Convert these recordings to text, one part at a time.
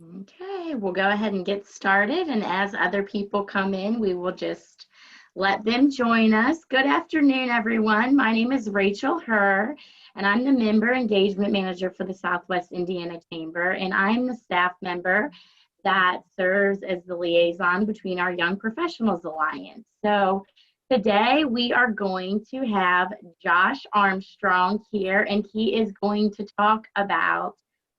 Okay, we'll go ahead and get started. And as other people come in, we will just let them join us. Good afternoon, everyone. My name is Rachel Herr, and I'm the Member Engagement Manager for the Southwest Indiana Chamber. And I'm the staff member that serves as the liaison between our Young Professionals Alliance. So today we are going to have Josh Armstrong here, and he is going to talk about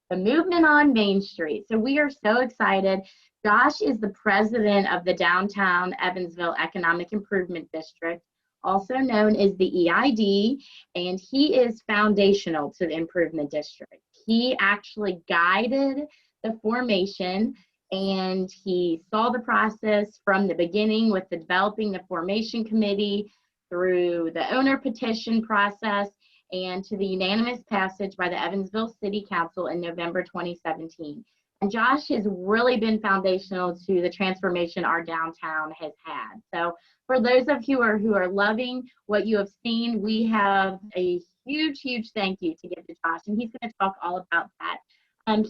the movement on Main Street. So we are so excited. Josh is the president of the Downtown Evansville-Economic Improvement District, also known as the EID, and he is foundational to the Improvement District. He actually guided the formation, and he saw the process from the beginning with the developing the formation committee through the owner petition process and to the unanimous passage by the Evansville City Council in November 2017. And Josh has really been foundational to the transformation our downtown has had. So for those of you who are loving what you have seen, we have a huge thank you to give to Josh, and he's going to talk all about that.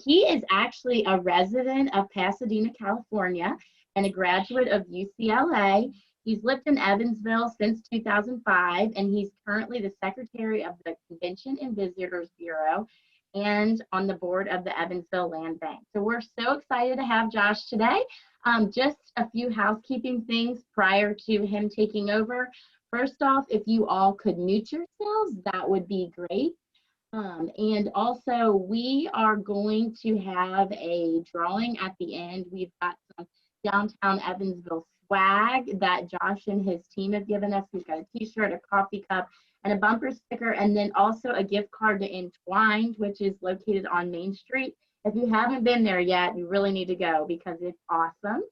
He is actually a resident of Pasadena, California, and a graduate of UCLA. He's lived in Evansville since 2005, and he's currently the secretary of the Convention and Visitors Bureau and on the board of the Evansville Land Bank. So we're so excited to have Josh today. Just a few housekeeping things prior to him taking over. First off, if you all could mute yourselves, that would be great. And also, we are going to have a drawing at the end. We've got some Downtown Evansville swag that Josh and his team have given us. We've got a t-shirt, a coffee cup, and a bumper sticker, and then also a gift card to Entwined, which is located on Main Street. If you haven't been there yet, you really need to go because it's awesome.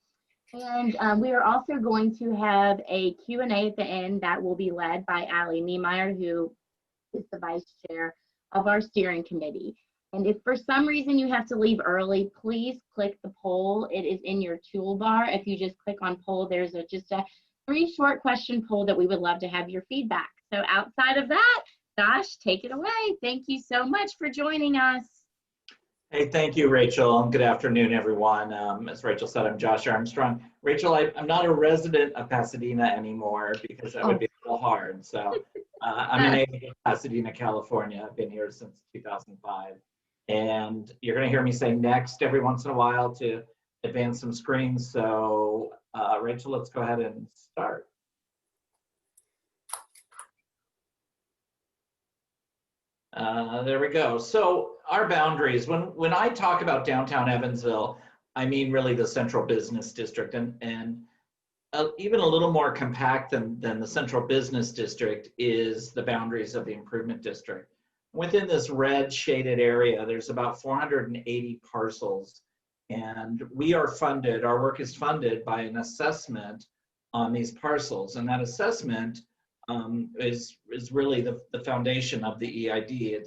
And we are also going to have a Q&A at the end that will be led by Allie Niemeyer, who is the vice chair of our steering committee. And if for some reason you have to leave early, please click the poll. It is in your toolbar. If you just click on poll, there's just a 3 short question poll that we would love to have your feedback. So outside of that, Josh, take it away. Thank you so much for joining us. Hey, thank you, Rachel, and good afternoon, everyone. As Rachel said, I'm Josh Armstrong. Rachel, I'm not a resident of Pasadena anymore because that would be a little hard. So I'm in Pasadena, California. I've been here since 2005. And you're going to hear me say next every once in a while to advance some screens. So Rachel, let's go ahead and start. There we go. So our boundaries, when I talk about downtown Evansville, I mean really the central business district, and even a little more compact than the central business district is the boundaries of the improvement district. Within this red shaded area, there's about 480 parcels, and we are funded, our work is funded by an assessment on these parcels, and that assessment is really the foundation of the EID.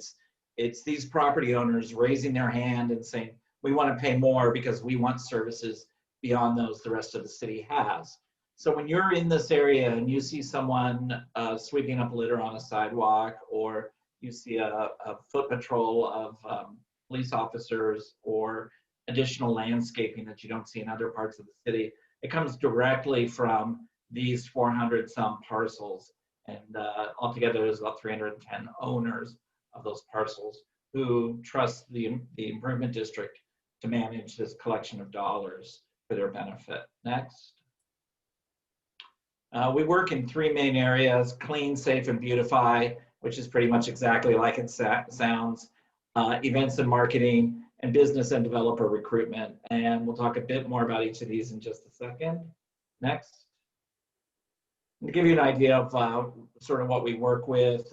It's these property owners raising their hand and saying, we want to pay more because we want services beyond those the rest of the city has. So when you're in this area and you see someone sweeping up litter on a sidewalk, or you see a foot patrol of police officers or additional landscaping that you don't see in other parts of the city, it comes directly from these 400 some parcels. And altogether, there's about 310 owners of those parcels who trust the improvement district to manage this collection of dollars for their benefit. Next. We work in 3 main areas: clean, safe, and beautify, which is pretty much exactly like it sounds, events and marketing, and business and developer recruitment. And we'll talk a bit more about each of these in just a second. Next. To give you an idea of sort of what we work with,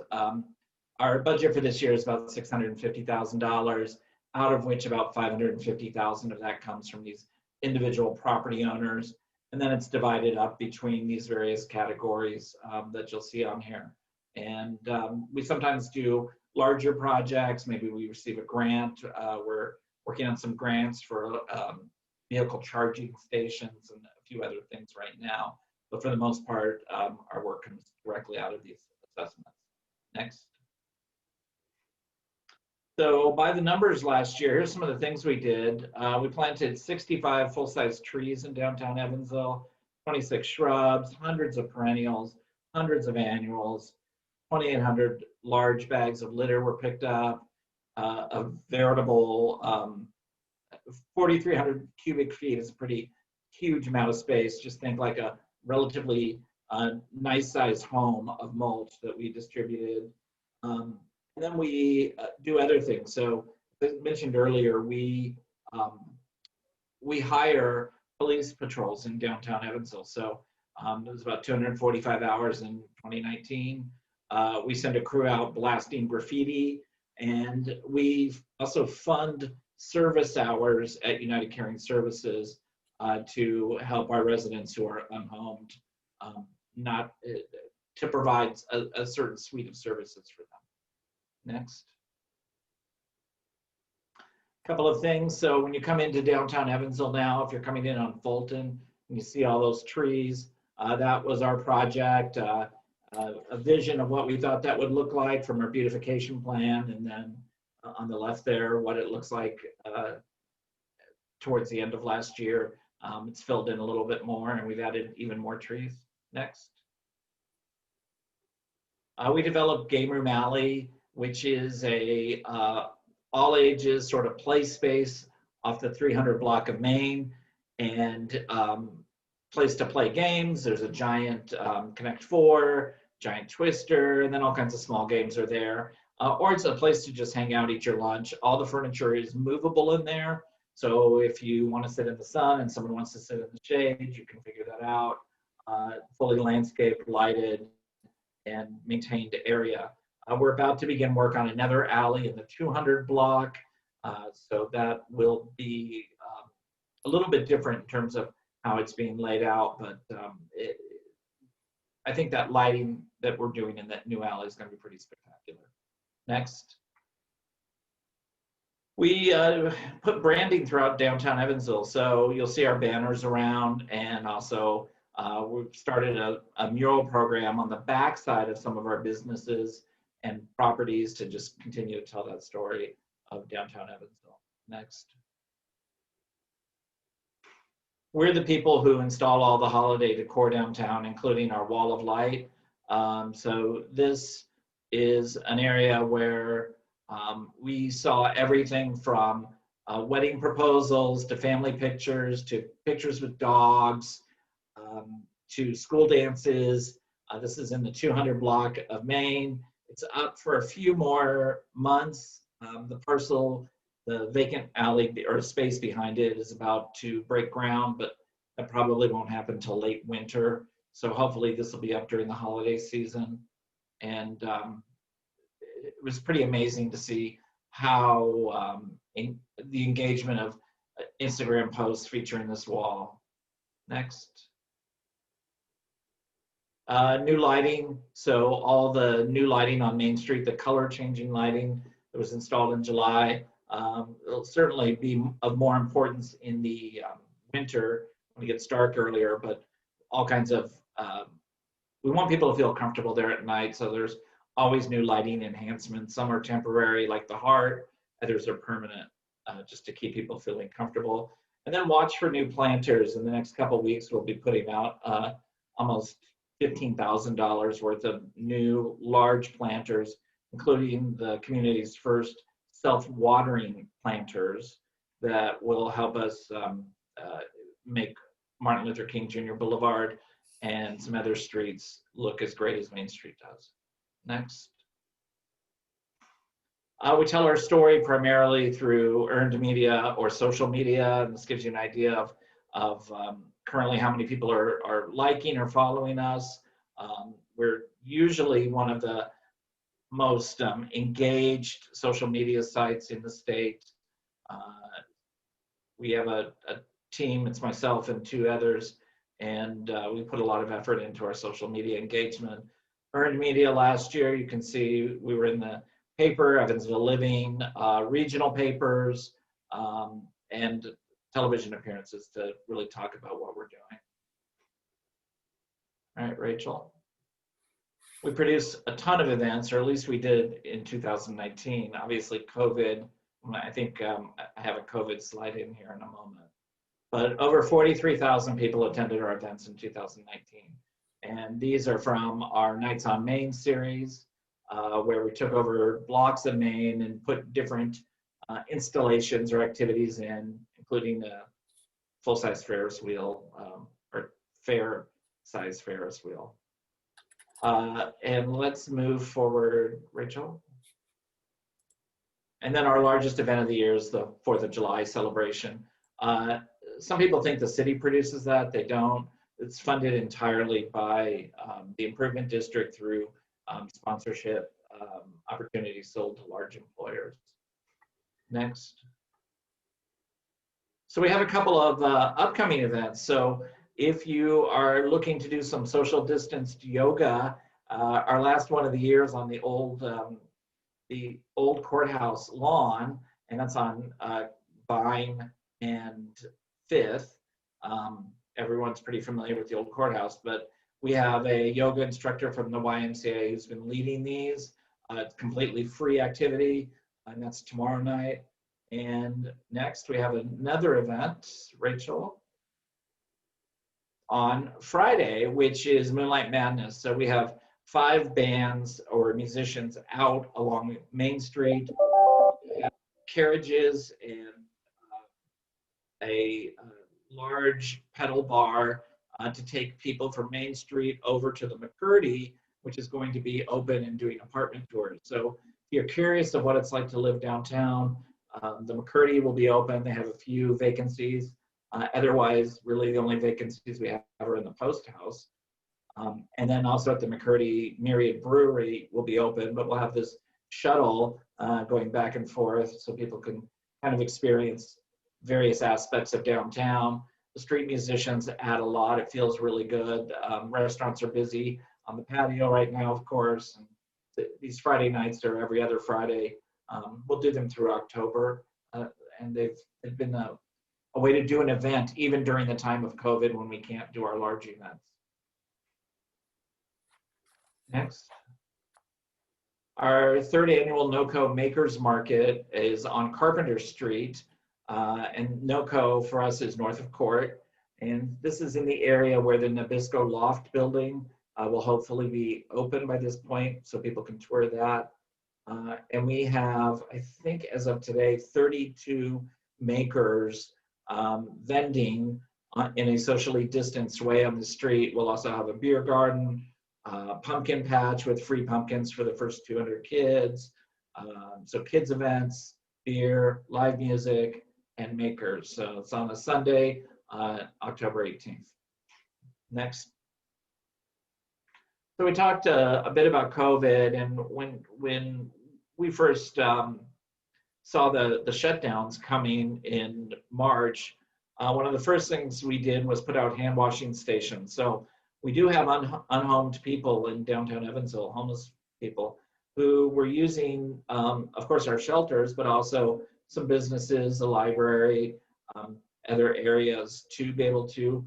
our budget for this year is about $650,000, out of which about $550,000 of that comes from these individual property owners. And then it's divided up between these various categories that you'll see on here. And we sometimes do larger projects. Maybe we receive a grant. We're working on some grants for vehicle charging stations and a few other things right now. But for the most part, our work comes directly out of these assessments. Next. So by the numbers last year, here's some of the things we did. We planted 65 full-size trees in downtown Evansville, 26 shrubs, hundreds of perennials, hundreds of annuals, 2,800 large bags of litter were picked up, a veritable 4,300 cubic feet is a pretty huge amount of space. Just think like a relatively nice sized home of mulch that we distributed. And then we do other things. So as mentioned earlier, we hire police patrols in downtown Evansville. So it was about 245 hours in 2019. We send a crew out blasting graffiti, and we also fund service hours at United Caring Services to help our residents who are unhomed, not to provide a certain suite of services for them. Next. Couple of things. So when you come into downtown Evansville now, if you're coming in on Fulton and you see all those trees, that was our project, a vision of what we thought that would look like from our beautification plan. And then on the left there, what it looks like towards the end of last year. It's filled in a little bit more and we've added even more trees. Next. We developed Game Room Alley, which is a all ages sort of play space off the 300 block of Main, and place to play games. There's a giant Connect 4, giant Twister, and then all kinds of small games are there. Or it's a place to just hang out, eat your lunch. All the furniture is movable in there. So if you want to sit in the sun and someone wants to sit in the shade, you can figure that out. Fully landscaped, lighted, and maintained area. We're about to begin work on another alley in the 200 block. So that will be a little bit different in terms of how it's being laid out, but I think that lighting that we're doing in that new alley is going to be pretty spectacular. Next. We put branding throughout downtown Evansville. So you'll see our banners around, and also we've started a mural program on the backside of some of our businesses and properties to just continue to tell that story of downtown Evansville. Next. We're the people who install all the holiday decor downtown, including our wall of light. So this is an area where we saw everything from wedding proposals to family pictures to pictures with dogs to school dances. This is in the 200 block of Main. It's up for a few more months. The parcel, the vacant alley or space behind it is about to break ground, but that probably won't happen until late winter. So hopefully this will be up during the holiday season. And it was pretty amazing to see how the engagement of Instagram posts featuring this wall. Next. New lighting. So all the new lighting on Main Street, the color changing lighting that was installed in July, it'll certainly be of more importance in the winter when it gets dark earlier, but all kinds of, we want people to feel comfortable there at night. So there's always new lighting enhancements. Some are temporary, like the heart, others are permanent, just to keep people feeling comfortable. And then watch for new planters. In the next couple of weeks, we'll be putting out almost $15,000 worth of new large planters, including the community's first self-watering planters that will help us make Martin Luther King Jr. Boulevard and some other streets look as great as Main Street does. Next. We tell our story primarily through earned media or social media, and this gives you an idea of currently how many people are liking or following us. We're usually one of the most engaged social media sites in the state. We have a team, it's myself and two others, and we put a lot of effort into our social media engagement. Earned media last year, you can see we were in the paper, Evansville Living, regional papers, and television appearances to really talk about what we're doing. All right, Rachel. We produce a ton of events, or at least we did in 2019. Obviously, COVID, I think I have a COVID slide in here in a moment. But over 43,000 people attended our events in 2019. And these are from our Nights on Main series, where we took over blocks of Maine and put different installations or activities in, including a full-size Ferris wheel, or fair-size Ferris wheel. And let's move forward, Rachel. And then our largest event of the year is the 4th of July celebration. Some people think the city produces that. They don't. It's funded entirely by the Improvement District through sponsorship opportunities sold to large employers. Next. So we have a couple of upcoming events. So if you are looking to do some social distanced yoga, our last one of the year is on the old courthouse lawn, and that's on Vine and 5th. Everyone's pretty familiar with the old courthouse, but we have a yoga instructor from the YMCA who's been leading these. It's completely free activity, and that's tomorrow night. And next we have another event, Rachel, on Friday, which is Moonlight Madness. So we have 5 bands or musicians out along Main Street, carriages, and a large pedal bar to take people from Main Street over to the McCurdy, which is going to be open and doing apartment tours. So if you're curious of what it's like to live downtown, the McCurdy will be open. They have a few vacancies. Otherwise, really the only vacancies we have are in the Post House. And then also at the McCurdy, Myriad Brewery will be open, but we'll have this shuttle going back and forth so people can kind of experience various aspects of downtown. The street musicians add a lot. It feels really good. Restaurants are busy on the patio right now, of course. And these Friday nights are every other Friday. We'll do them through October. And they've been a way to do an event even during the time of COVID when we can't do our large events. Next. Our 3rd annual NOCO Makers Market is on Carpenter Street. And NOCO for us is north of Court. And this is in the area where the Nabisco Loft building will hopefully be open by this point so people can tour that. And we have, I think as of today, 32 makers vending in a socially distanced way on the street. We'll also have a beer garden, pumpkin patch with free pumpkins for the first 200 kids. So kids events, beer, live music, and makers. So it's on a Sunday, October 18th. Next. So we talked a bit about COVID, and when we first saw the shutdowns coming in March, one of the first things we did was put out hand washing stations. So we do have unhomed people in downtown Evansville, homeless people, who were using, of course, our shelters, but also some businesses, the library, other areas to be able to,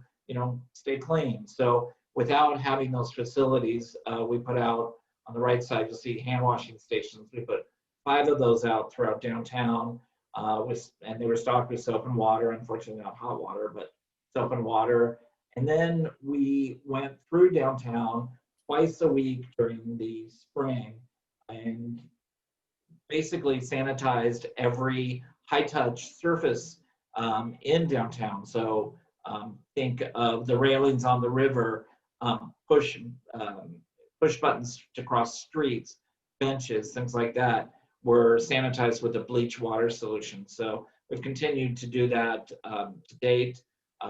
stay clean. So without having those facilities, we put out on the right side, you'll see hand washing stations. We put 5 of those out throughout downtown, and they were stocked with soap and water, unfortunately not hot water, but soap and water. And then we went through downtown twice a week during the spring and basically sanitized every high-touch surface in downtown. So think of the railings on the river, push buttons to cross streets, benches, things like that were sanitized with a bleach water solution. So we've continued to do that to date.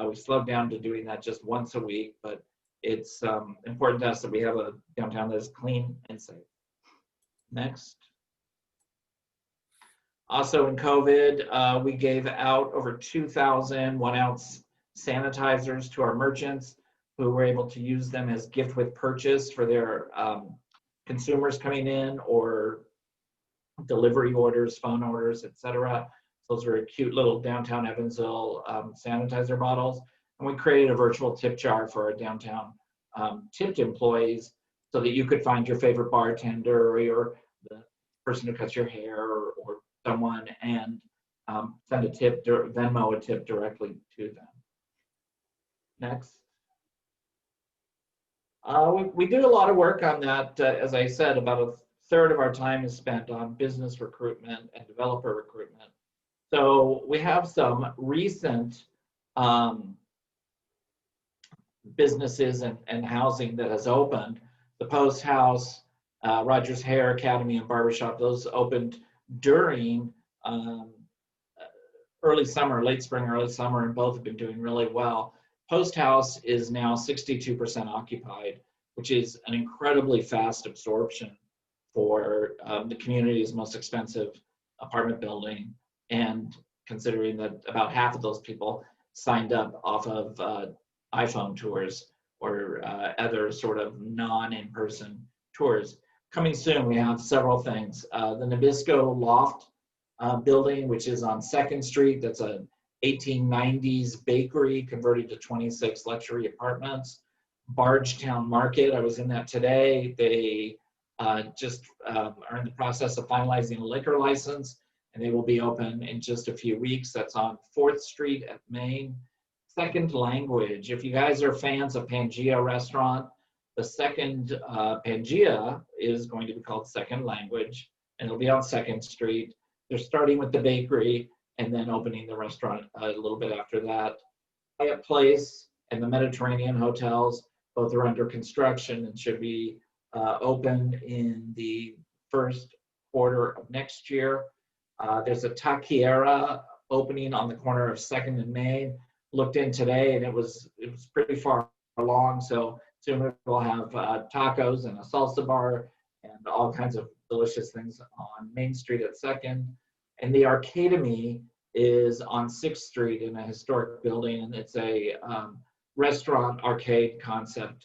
We slowed down to doing that just once a week, but it's important to us that we have a downtown that is clean and safe. Next. Also in COVID, we gave out over 2,000 1-ounce sanitizers to our merchants who were able to use them as gift with purchase for their consumers coming in or delivery orders, phone orders, etc. Those were cute little downtown Evansville sanitizer bottles. And we created a virtual tip jar for our downtown tipped employees so that you could find your favorite bartender or the person who cuts your hair or someone and send a tip, Venmo a tip directly to them. Next. We do a lot of work on that. As I said, about a third of our time is spent on business recruitment and developer recruitment. So we have some recent businesses and housing that has opened. The Post House, Rogers Hair Academy and Barbershop, those opened during early summer, late spring, early summer, and both have been doing really well. Post House is now 62% occupied, which is an incredibly fast absorption for the community's most expensive apartment building. And considering that about half of those people signed up off of iPhone tours or other sort of non-in-person tours. Coming soon, we have several things. The Nabisco Loft building, which is on 2nd Street. That's a 1890s bakery converted to 26 luxury apartments. Bardstown Market, I was in that today. They just are in the process of finalizing a liquor license, and they will be open in just a few weeks. That's on 4th Street at Main. Second Language, if you guys are fans of Pangea Restaurant, the second Pangea is going to be called Second Language, and it'll be on 2nd Street. They're starting with the bakery and then opening the restaurant a little bit after that. Hyatt Place and the Mediterranean hotels, both are under construction and should be open in the first quarter of next year. There's a Taquiera opening on the corner of 2nd and Main. Looked in today and it was pretty far along, so soon we'll have tacos and a salsa bar and all kinds of delicious things on Main Street at 2nd. And the Arcademy is on 6th Street in a historic building, and it's a restaurant arcade concept.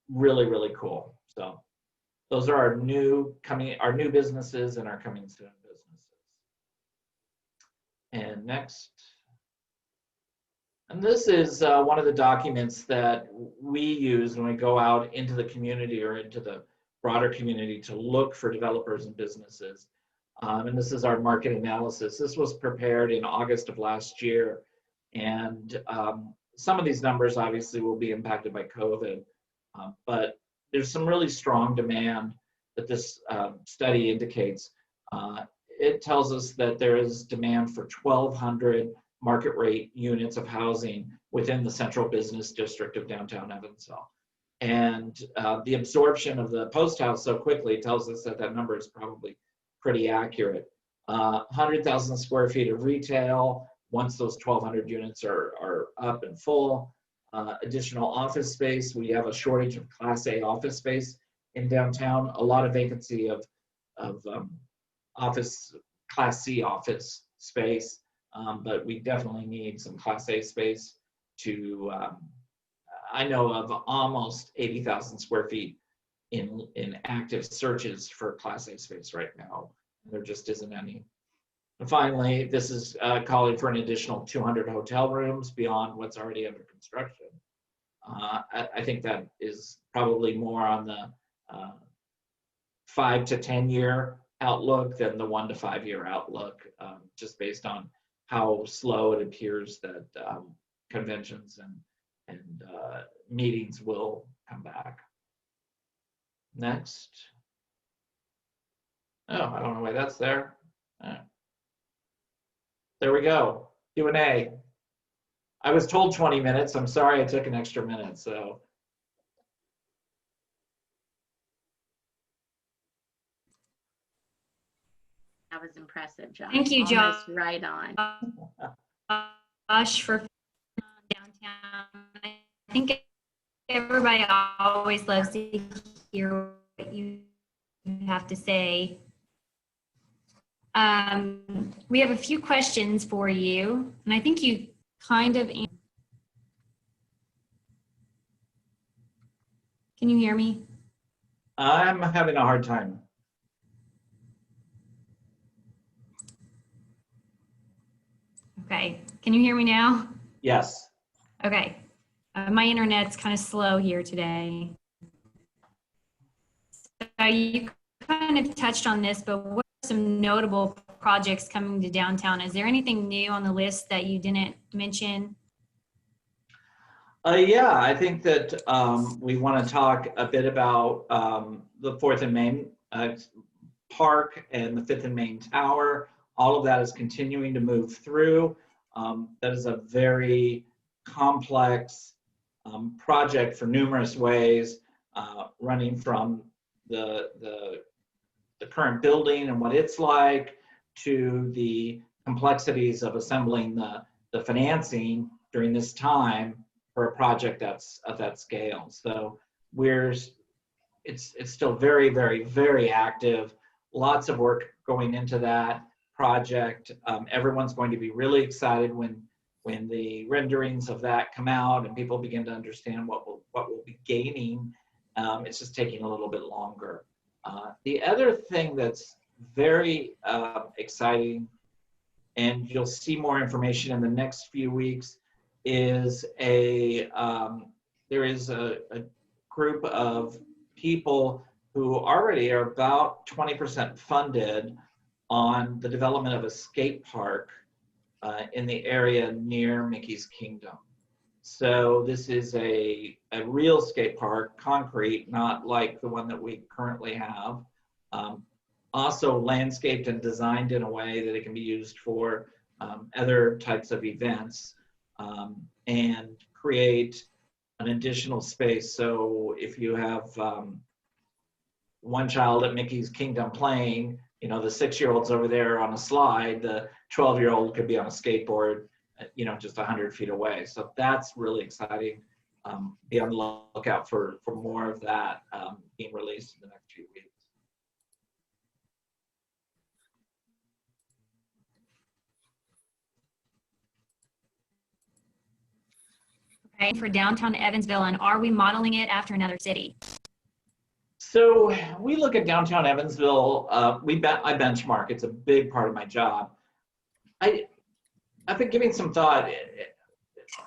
Really, really cool. So those are our new businesses and our coming soon businesses. And next. And this is one of the documents that we use when we go out into the community or into the broader community to look for developers and businesses. And this is our market analysis. This was prepared in August of last year. And some of these numbers obviously will be impacted by COVID, but there's some really strong demand that this study indicates. It tells us that there is demand for 1,200 market rate units of housing within the central business district of downtown Evansville. And the absorption of the Post House so quickly tells us that that number is probably pretty accurate. 100,000 square feet of retail once those 1,200 units are up and full. Additional office space. We have a shortage of Class A office space in downtown. A lot of vacancy of office, Class C office space. But we definitely need some Class A space to, I know of almost 80,000 square feet in active searches for Class A space right now. There just isn't any. And finally, this is calling for an additional 200 hotel rooms beyond what's already under construction. I think that is probably more on the 5 to 10 year outlook than the 1 to 5 year outlook, just based on how slow it appears that conventions and meetings will come back. Next. Oh, I don't know why that's there. There we go. Q&A. I was told 20 minutes. I'm sorry I took an extra minute. So. That was impressive, Josh. Thank you, Josh. Almost right on. Josh, for downtown. I think everybody always loves to hear what you have to say. We have a few questions for you, and I think you kind of. Can you hear me? I'm having a hard time. Okay, can you hear me now? Yes. Okay, my internet's kind of slow here today. you kind of touched on this, but what are some notable projects coming to downtown? Is there anything new on the list that you didn't mention? Yeah, I think that we want to talk a bit about the 4th and Main Park and the 5th and Main Tower. All of that is continuing to move through. That is a very complex project for numerous ways, running from the current building and what it's like to the complexities of assembling the financing during this time for a project that's of that scale. So it's still very, very, very active. Lots of work going into that project. Everyone's going to be really excited when the renderings of that come out and people begin to understand what we'll be gaining. It's just taking a little bit longer. The other thing that's very exciting, and you'll see more information in the next few weeks, is there is a group of people who already are about 20% funded on the development of a skate park in the area near Mickey's Kingdom. So this is a real skate park, concrete, not like the one that we currently have. Also landscaped and designed in a way that it can be used for other types of events, and create an additional space. So if you have one child at Mickey's Kingdom playing, the 6-year-old's over there on a slide, the 12-year-old could be on a skateboard, just 100 feet away. So that's really exciting. Be on the lookout for more of that being released in the next few weeks. Okay, for downtown Evansville, and are we modeling it after another city? So we look at downtown Evansville. I benchmark. It's a big part of my job. I've been giving some thought.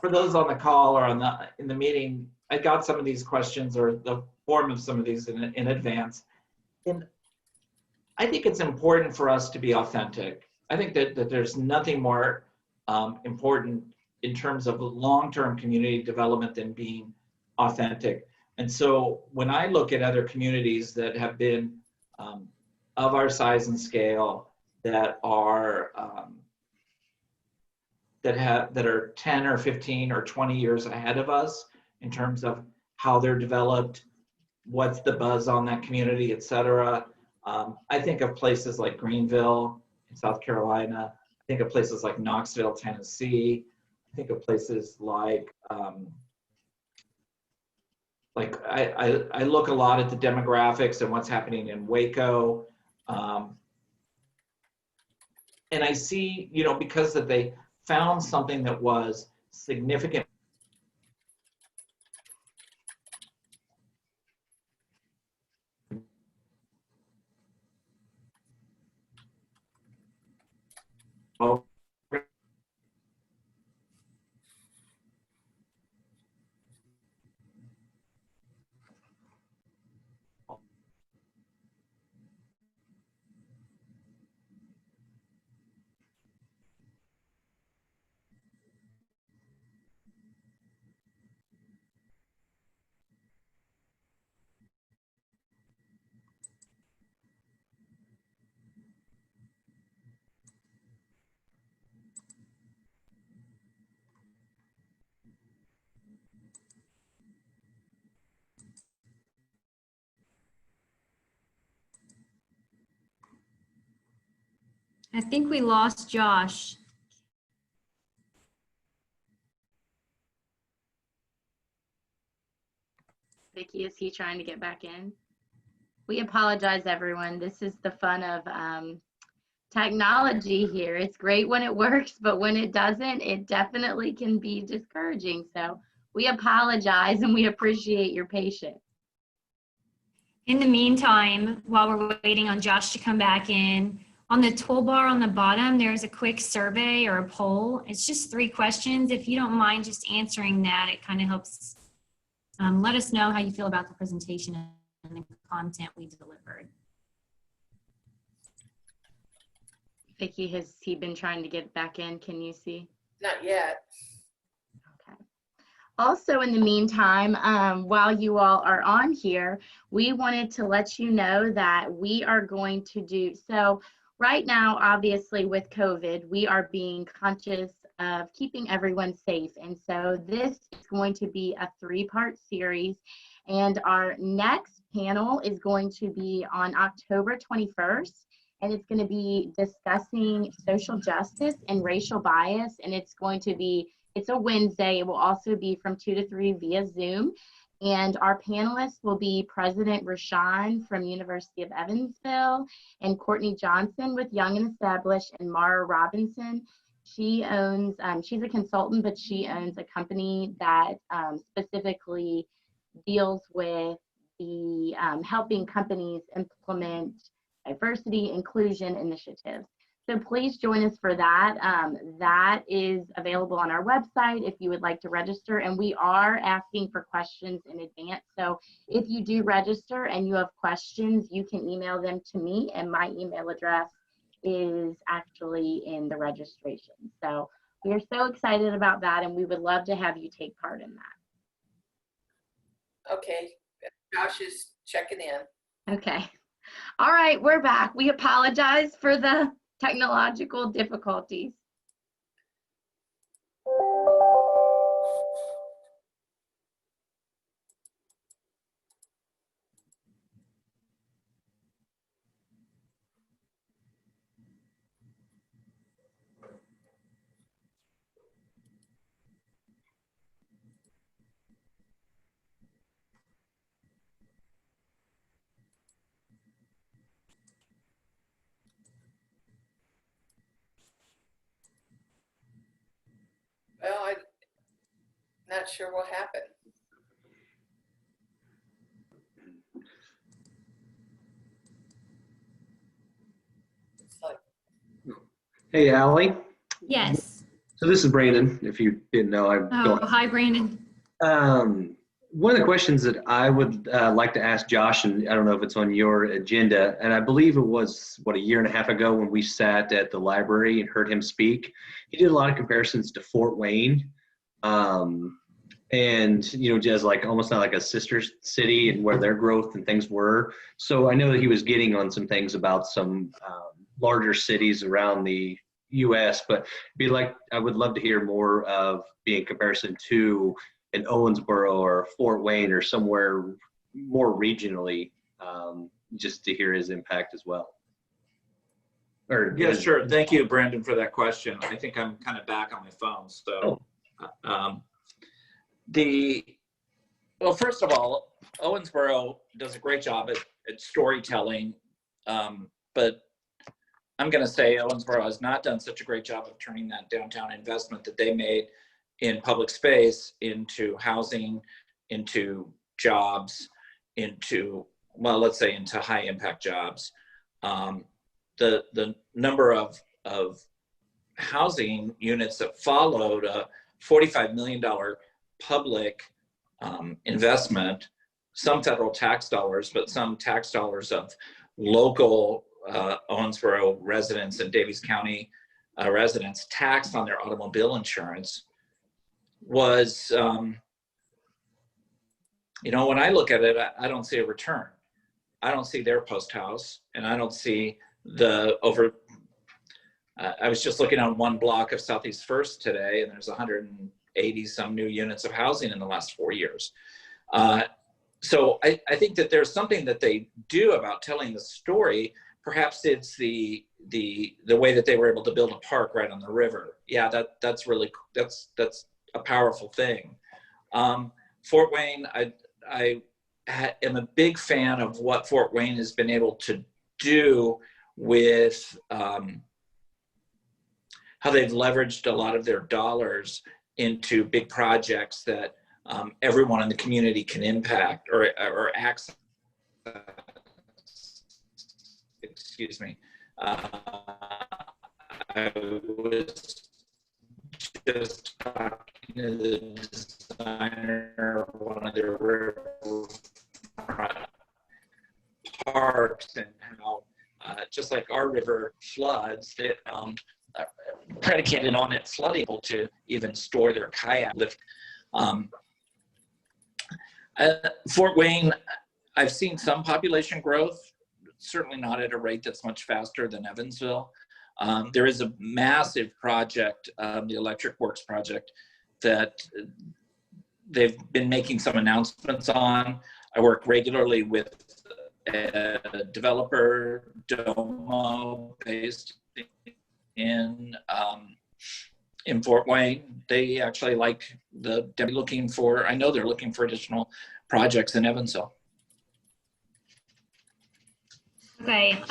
For those on the call or in the meeting, I got some of these questions or the form of some of these in advance. And I think it's important for us to be authentic. I think that there's nothing more important in terms of long-term community development than being authentic. And so when I look at other communities that have been of our size and scale, that are 10 or 15 or 20 years ahead of us in terms of how they're developed, what's the buzz on that community, et cetera. I think of places like Greenville in South Carolina. I think of places like Knoxville, Tennessee. I think of places like I look a lot at the demographics and what's happening in Waco. And I see, because that they found something that was significant. I think we lost Josh. Vicki, is he trying to get back in? We apologize, everyone. This is the fun of technology here. It's great when it works, but when it doesn't, it definitely can be discouraging. So we apologize and we appreciate your patience. In the meantime, while we're waiting on Josh to come back in, on the toolbar on the bottom, there's a quick survey or a poll. It's just 3 questions. If you don't mind just answering that, it kind of helps let us know how you feel about the presentation the content we delivered. Vicki, has he been trying to get back in? Can you see? Not yet. Okay. Also, in the meantime, while you all are on here, we wanted to let you know that we are going to do, so right now, obviously with COVID, we are being conscious of keeping everyone safe. And so this is going to be a 3-part series. And our next panel is going to be on October 21st. And it's going to be discussing social justice and racial bias. And it's a Wednesday. It will also be from 2 to 3 via Zoom. And our panelists will be President Rashawn from University of Evansville and Courtney Johnson with Young and Established, and Mara Robinson. She owns, she's a consultant, but she owns a company that specifically deals with the helping companies implement diversity inclusion initiatives. So please join us for that. That is available on our website if you would like to register, and we are asking for questions in advance. So if you do register and you have questions, you can email them to me, and my email address is actually in the registration. So we are so excited about that, and we would love to have you take part in that. Okay, Josh is checking in. Okay. All right, we're back. We apologize for the technological difficulties. Well, I'm not sure what happened. It's like, Hey, Allie. Yes. So this is Brandon. If you didn't know, I'm Oh, going. hi, Brandon. One of the questions that I would like to ask Josh, and I don't know if it's on your agenda, and I believe it was, what, a year and a half ago when we sat at the library and heard him speak. He did a lot of comparisons to Fort Wayne, and, you know, just like almost not like a sister city and where their growth and things were. So I know that he was getting on some things about some larger cities around the U.S., but I would love to hear more of being comparison to an Owensboro or Fort Wayne or somewhere more regionally, just to hear his impact as well. Yeah, sure. Thank you, Brandon, for that question. I think I'm kind of back on my phone. So, well, first of all, Owensboro does a great job at storytelling, but I'm going to say Owensboro has not done such a great job of turning that downtown investment that they made in public space into housing, into jobs, into, well, let's say into high impact jobs. The number of housing units that followed a $45 million public investment, some federal tax dollars, but some tax dollars of local Owensboro residents and Daviess County residents taxed on their automobile insurance was, you know, when I look at it, I don't see a return. I don't see their post house, and I don't see I was just looking on one block of Southeast First today, and there's 180 some new units of housing in the last 4 years. So I think that there's something that they do about telling the story. Perhaps it's the way that they were able to build a park right on the river. Yeah, that's really, that's a powerful thing. Fort Wayne, I am a big fan of what Fort Wayne has been able to do with how they've leveraged a lot of their dollars into big projects that everyone in the community can impact or access. Excuse me. I was just talking to the designer of one of their riverfront parks and how, just like our river floods, it predicated on it flooding able to even store their kayak lift. Fort Wayne, I've seen some population growth, certainly not at a rate that's much faster than Evansville. There is a massive project, the Electric Works project, that they've been making some announcements on. I work regularly with a developer, Domo, based in Fort Wayne. They actually they're looking for, I know they're looking for additional projects in Evansville. Okay.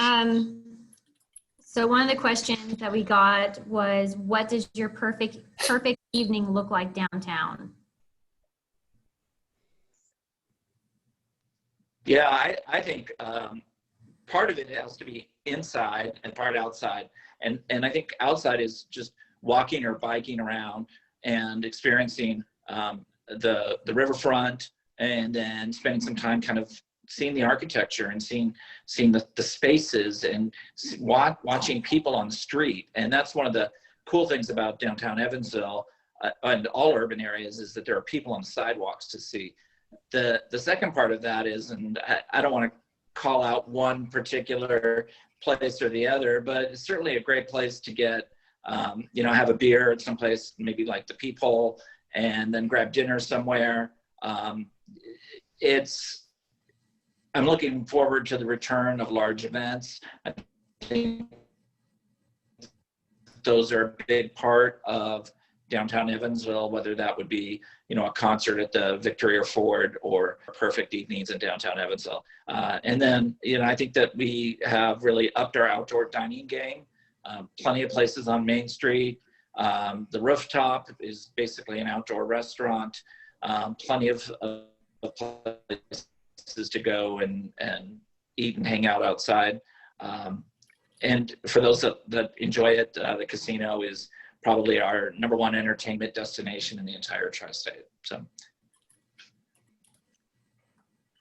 So one of the questions that we got was, what does your perfect evening look like downtown? Yeah, I think part of it has to be inside and part outside. And I think outside is just walking or biking around and experiencing the riverfront, and then spending some time kind of seeing the architecture and seeing the spaces and watching people on the street. And that's one of the cool things about downtown Evansville and all urban areas, is that there are people on the sidewalks to see. The second part of that is, and I don't want to call out one particular place or the other, but it's certainly a great place to get, have a beer at some place, maybe like the Peephole, and then grab dinner somewhere. I'm looking forward to the return of large events. I think those are a big part of downtown Evansville, whether that would be, a concert at the Victoria Ford or perfect evenings in downtown Evansville. And then, I think that we have really upped our outdoor dining game. Plenty of places on Main Street. The Rooftop is basically an outdoor restaurant. Plenty of places to go and eat and hang out outside. And for those that enjoy it, the casino is probably our #1 entertainment destination in the entire tri-state. So.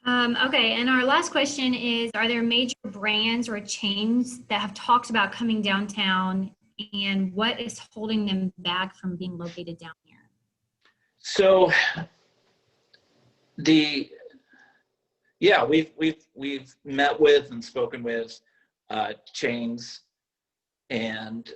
Okay, and our last question is, are there major brands or chains that have talked about coming downtown, and what is holding them back from being located down here? So we've met with and spoken with chains, and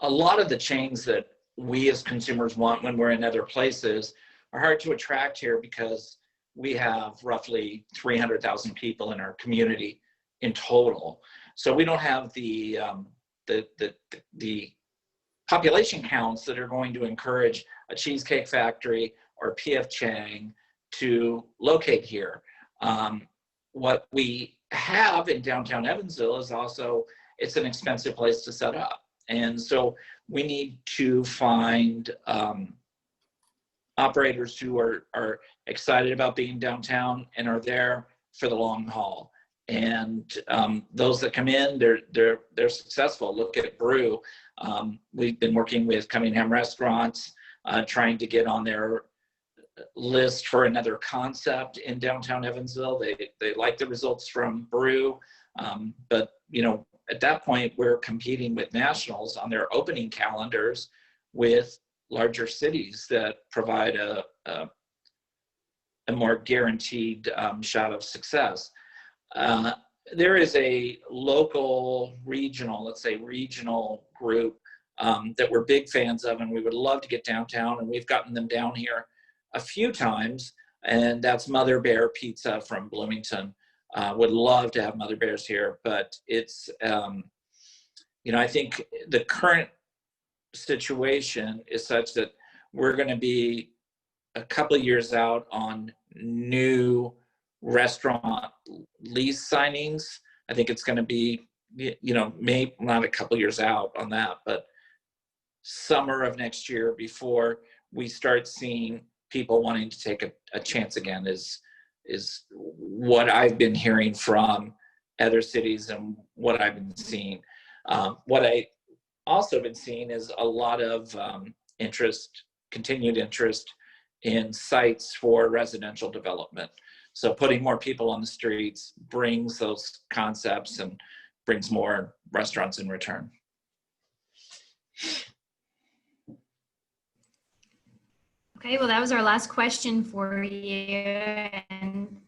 a lot of the chains that we as consumers want when we're in other places are hard to attract here, because we have roughly 300,000 people in our community in total. So we don't have the population counts that are going to encourage a Cheesecake Factory or P.F. Chang to locate here. What we have in downtown Evansville is also, it's an expensive place to set up. And so we need to find operators who are excited about being downtown and are there for the long haul. And those that come in, they're successful. Look at Brew. We've been working with Cunningham Restaurants, trying to get on their list for another concept in downtown Evansville. They like the results from Brew, but at that point, we're competing with nationals on their opening calendars with larger cities that provide a more guaranteed shot of success. There is a local, regional group that we're big fans of, and we would love to get downtown, and we've gotten them down here a few times, and that's Mother Bear Pizza from Bloomington. Would love to have Mother Bears here, but it's, I think the current situation is such that we're going to be a couple of years out on new restaurant lease signings. I think it's going to be, maybe not a couple of years out on that, but summer of next year before we start seeing people wanting to take a chance again is what I've been hearing from other cities and what I've been seeing. What I also been seeing is a lot of continued interest in sites for residential development. So putting more people on the streets brings those concepts and brings more restaurants in return. Okay, well, that was our last question for you. And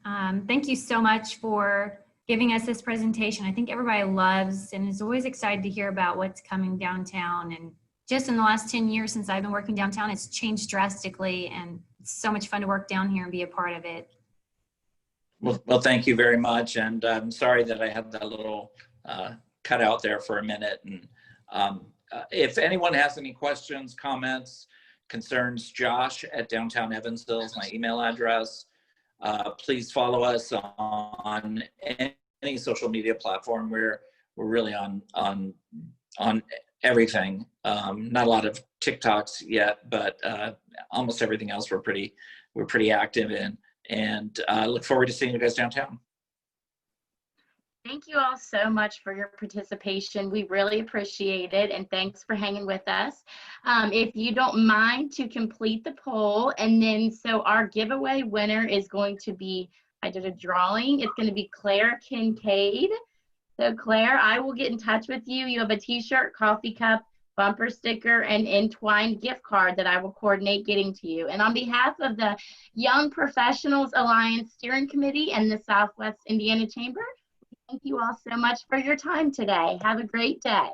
thank you so much for giving us this presentation. I think everybody loves and is always excited to hear about what's coming downtown. And just in the last 10 years since I've been working downtown, it's changed drastically, and it's so much fun to work down here and be a part of it. Well, thank you very much. And I'm sorry that I had that little cut out there for a minute. And if anyone has any questions, comments, concerns, Josh at Downtown Evansville is my email address. Please follow us on any social media platform. We're really on everything. Not a lot of TikToks yet, but almost everything else we're pretty active in. And look forward to seeing you guys downtown. Thank you all so much for your participation. We really appreciate it, and thanks for hanging with us. If you don't mind to complete the poll, and then so our giveaway winner is going to be, I did a drawing, it's going to be Claire Kincaid. So Claire, I will get in touch with you. You have a t-shirt, coffee cup, bumper sticker, and entwined gift card that I will coordinate getting to you. And on behalf of the Young Professionals Alliance Steering Committee and the Southwest Indiana Chamber, thank you all so much for your time today. Have a great day.